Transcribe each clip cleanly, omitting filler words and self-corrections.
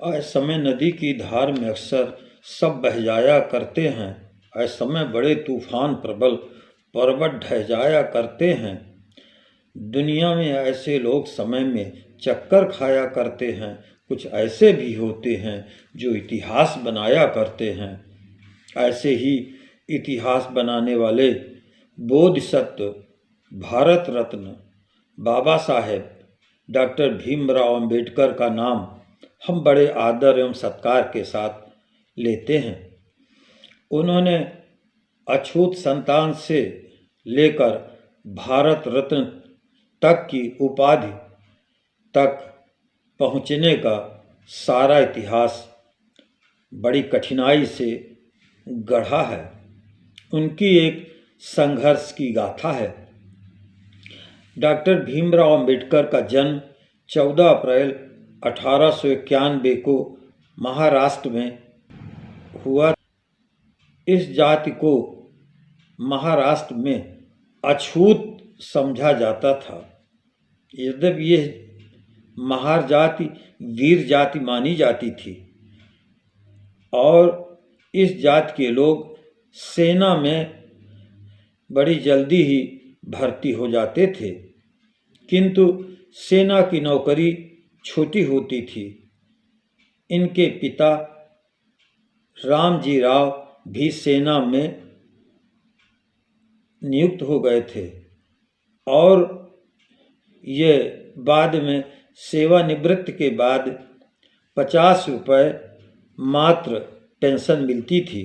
असमय नदी की धार में अक्सर सब बह जाया करते हैं। असमय बड़े तूफान प्रबल पर्वत ढह जाया करते हैं। दुनिया में ऐसे लोग समय में चक्कर खाया करते हैं। कुछ ऐसे भी होते हैं जो इतिहास बनाया करते हैं। ऐसे ही इतिहास बनाने वाले बोधिसत्व भारत रत्न बाबा साहेब डॉक्टर भीमराव अंबेडकर का नाम हम बड़े आदर एवं सत्कार के साथ लेते हैं। उन्होंने अछूत संतान से लेकर भारत रत्न तक की उपाधि तक पहुँचने का सारा इतिहास बड़ी कठिनाई से गढ़ा है। उनकी एक संघर्ष की गाथा है। डॉक्टर भीमराव अंबेडकर का जन्म 14 अप्रैल 1891 को महाराष्ट्र में हुआ। इस जाति को महाराष्ट्र में अछूत समझा जाता था। यद्यपि यह महार जाति वीर जाति मानी जाती थी और इस जाति के लोग सेना में बड़ी जल्दी ही भर्ती हो जाते थे, किंतु सेना की नौकरी छोटी होती थी। इनके पिता रामजी राव भी सेना में नियुक्त हो गए थे और ये बाद में सेवानिवृत्ति के बाद 50 रुपये मात्र पेंशन मिलती थी,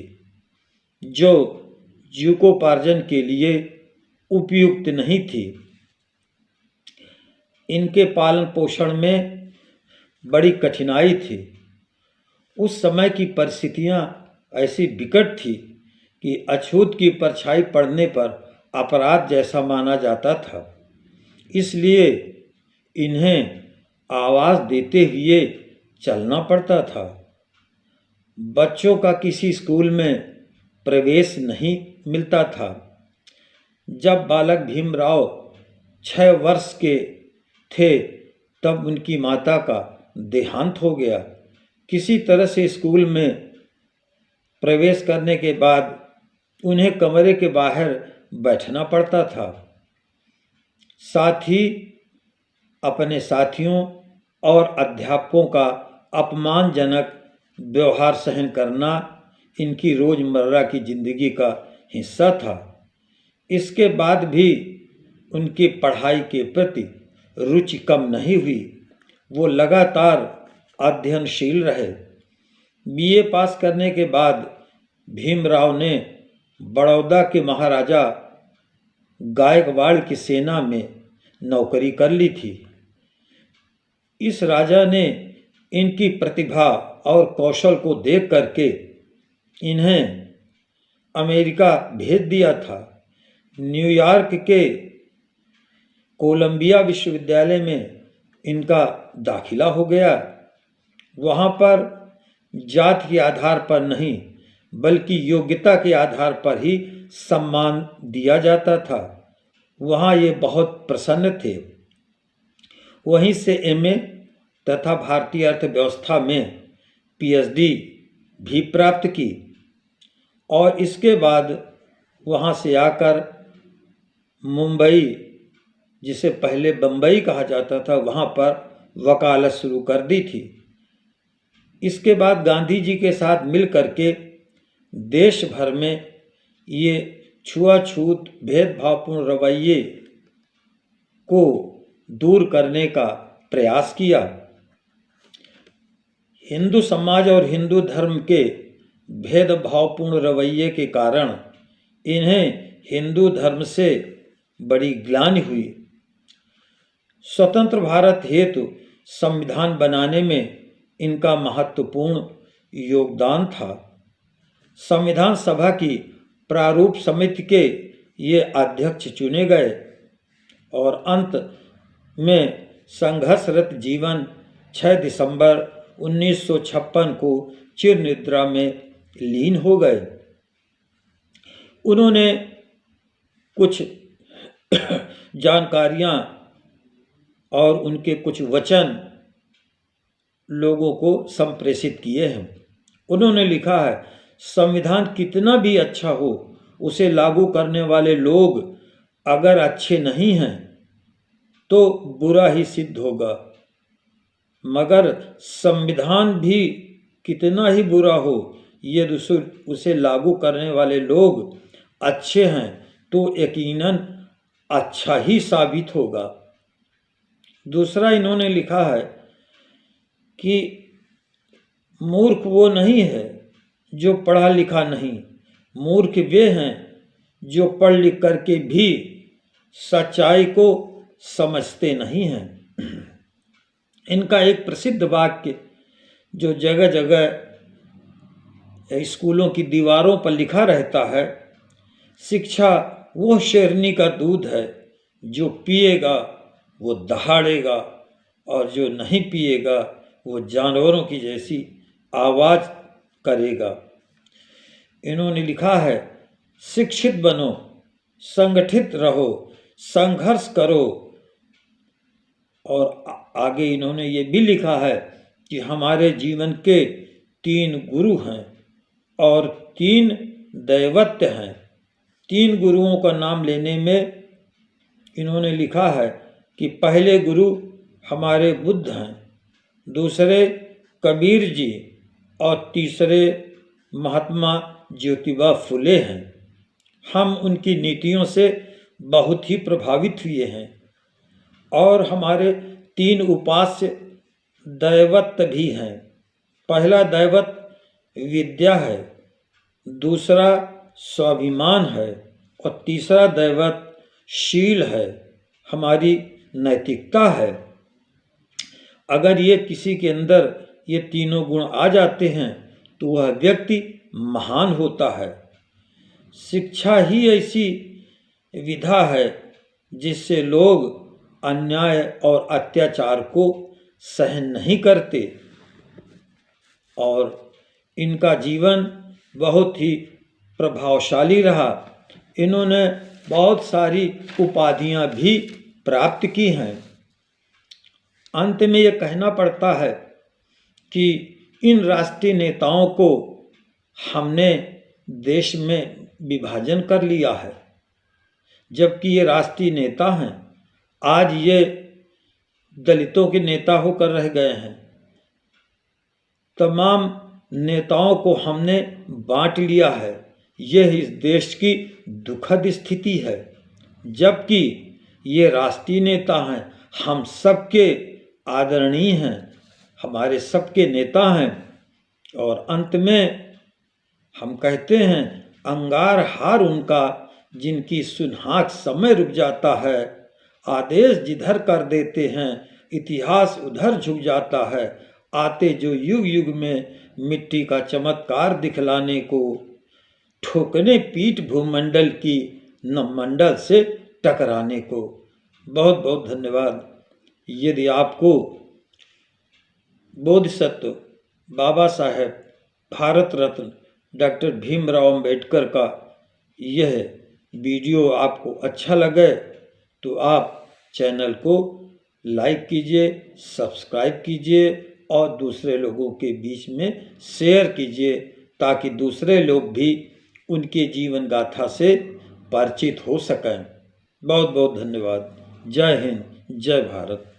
जो जीविकोपार्जन के लिए उपयुक्त नहीं थी। इनके पालन पोषण में बड़ी कठिनाई थी। उस समय की परिस्थितियां ऐसी विकट थी कि अछूत की परछाई पड़ने पर अपराध जैसा माना जाता था। इसलिए इन्हें आवाज़ देते हुए चलना पड़ता था। बच्चों का किसी स्कूल में प्रवेश नहीं मिलता था। जब बालक भीमराव 6 वर्ष के थे तब उनकी माता का देहांत हो गया। किसी तरह से स्कूल में प्रवेश करने के बाद उन्हें कमरे के बाहर बैठना पड़ता था। साथ ही अपने साथियों और अध्यापकों का अपमानजनक व्यवहार सहन करना इनकी रोज़मर्रा की ज़िंदगी का हिस्सा था। इसके बाद भी उनकी पढ़ाई के प्रति रुचि कम नहीं हुई। वो लगातार अध्ययनशील रहे। बीए पास करने के बाद भीमराव ने बड़ौदा के महाराजा गायकवाड़ की सेना में नौकरी कर ली थी। इस राजा ने इनकी प्रतिभा और कौशल को देख करके इन्हें अमेरिका भेज दिया था। न्यूयॉर्क के कोलंबिया विश्वविद्यालय में इनका दाखिला हो गया। वहाँ पर जाति के आधार पर नहीं बल्कि योग्यता के आधार पर ही सम्मान दिया जाता था। वहाँ ये बहुत प्रसन्न थे। वहीं से एमए तथा भारतीय अर्थव्यवस्था में पीएचडी भी प्राप्त की और इसके बाद वहाँ से आकर मुंबई, जिसे पहले बम्बई कहा जाता था, वहाँ पर वकालत शुरू कर दी थी। इसके बाद गांधी जी के साथ मिल करके देश भर में ये छुआछूत भेदभावपूर्ण रवैये को दूर करने का प्रयास किया। हिंदू समाज और हिंदू धर्म के भेदभावपूर्ण रवैये के कारण इन्हें हिंदू धर्म से बड़ी ग्लानि हुई। स्वतंत्र भारत हेतु संविधान बनाने में इनका महत्वपूर्ण योगदान था। संविधान सभा की प्रारूप समिति के ये अध्यक्ष चुने गए और अंत में संघर्षरत जीवन 6 दिसंबर 1956 को चिर निद्रा में लीन हो गए। उन्होंने कुछ जानकारियाँ और उनके कुछ वचन लोगों को संप्रेषित किए हैं। उन्होंने लिखा है, संविधान कितना भी अच्छा हो, उसे लागू करने वाले लोग अगर अच्छे नहीं हैं तो बुरा ही सिद्ध होगा, मगर संविधान भी कितना ही बुरा हो, यदि उसे लागू करने वाले लोग अच्छे हैं तो यकीनन अच्छा ही साबित होगा। दूसरा इन्होंने लिखा है कि मूर्ख वो नहीं है जो पढ़ा लिखा नहीं, मूर्ख वे हैं जो पढ़ लिख करके भी सच्चाई को समझते नहीं हैं। इनका एक प्रसिद्ध वाक्य जो जगह जगह स्कूलों की दीवारों पर लिखा रहता है, शिक्षा वो शेरनी का दूध है, जो पिएगा वो दहाड़ेगा और जो नहीं पिएगा वो जानवरों की जैसी आवाज़ करेगा। इन्होंने लिखा है, शिक्षित बनो, संगठित रहो, संघर्ष करो। और आगे इन्होंने ये भी लिखा है कि हमारे जीवन के 3 गुरु हैं और 3 दैवत्य हैं। 3 गुरुओं का नाम लेने में इन्होंने लिखा है कि पहले गुरु हमारे बुद्ध हैं, दूसरे कबीर जी और तीसरे महात्मा ज्योतिबा फुले हैं। हम उनकी नीतियों से बहुत ही प्रभावित हुए हैं। और हमारे 3 उपास्य दैवत्य भी हैं। पहला दैवत्य विद्या है, दूसरा स्वाभिमान है और तीसरा दैवत्य शील है, हमारी नैतिकता है। अगर ये किसी के अंदर ये तीनों गुण आ जाते हैं तो वह व्यक्ति महान होता है। शिक्षा ही ऐसी विधा है जिससे लोग अन्याय और अत्याचार को सहन नहीं करते और इनका जीवन बहुत ही प्रभावशाली रहा। इन्होंने बहुत सारी उपाधियां भी प्राप्त की हैं। अंत में ये कहना पड़ता है कि इन राष्ट्रीय नेताओं को हमने देश में विभाजन कर लिया है, जबकि ये राष्ट्रीय नेता हैं। आज ये दलितों के नेता होकर रह गए हैं। तमाम नेताओं को हमने बांट लिया है। यह इस देश की दुखद स्थिति है, जबकि ये राष्ट्रीय नेता हैं, हम सबके आदरणीय हैं, हमारे सबके नेता हैं। और अंत में हम कहते हैं, अंगार हार उनका जिनकी सुनहाक समय रुक जाता है, आदेश जिधर कर देते हैं इतिहास उधर झुक जाता है, आते जो युग युग में मिट्टी का चमत्कार दिखलाने को, ठोकने पीठ भूमंडल की न मंडल से टकराने को। बहुत बहुत धन्यवाद। यदि आपको बोधिसत्व बाबा साहेब भारत रत्न डॉक्टर भीमराव अंबेडकर का यह वीडियो आपको अच्छा लगे तो आप चैनल को लाइक कीजिए, सब्सक्राइब कीजिए और दूसरे लोगों के बीच में शेयर कीजिए, ताकि दूसरे लोग भी उनके जीवन गाथा से परिचित हो सकें। बहुत बहुत धन्यवाद। जय हिंद, जय भारत।